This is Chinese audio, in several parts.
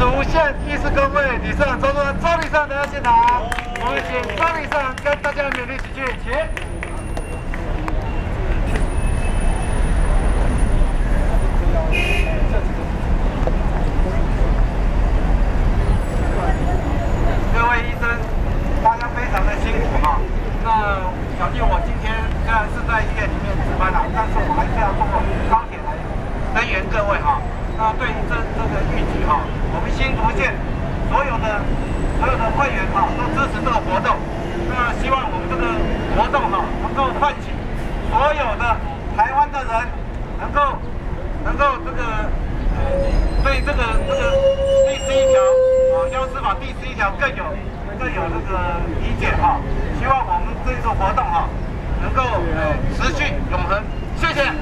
竹县医师工会理事长周忠周理事长来到现场，我们请周理事长跟大家勉励几句，请。各位医生，大家非常的辛苦哈。那小弟我今天虽然是在医院里面值班了，但是我还是要通过高铁来增援各位哈。那对于这个预举哈，我们新竹县所有的会员哈都支持这个活动。那希望我们这个活动哈能够唤起所有的台湾的人能够对这个第11条药师法第11条更有这个理解哈。希望我们这个活动哈能够持续永恒。谢谢。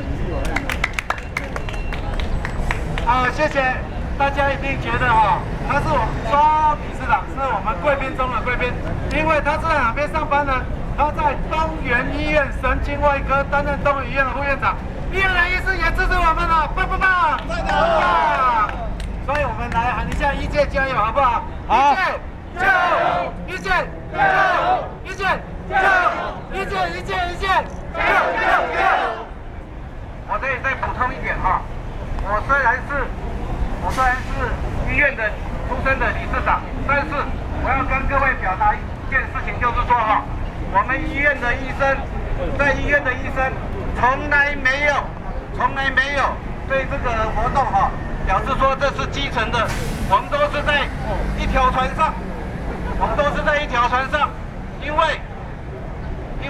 谢谢大家一定觉得哈，他是我们周理事长，是我们贵宾中的贵宾，因为他是在哪边上班呢？他在东园医院神经外科担任东园医院的副院长，医院的医师也支持我们了，棒棒棒！棒！所以我们来喊一下医界加油，好不好？好！医界加油！医界加油！医界加油！医界加油！我这里再补充一点哈。我虽然是医院的出身的理事长，但是我要跟各位表达一件事情，就是说哈，我们医院的医生，在医院的医生从来没有对这个活动哈表示说这是基层的，我们都是在一条船上，因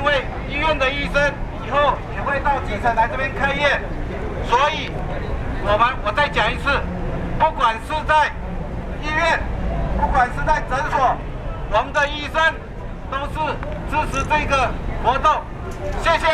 为医院的医生以后也会到基层来这边开业，所以。我再讲一次，不管是在医院，不管是在诊所，我们的医生都是支持这个活动。谢谢。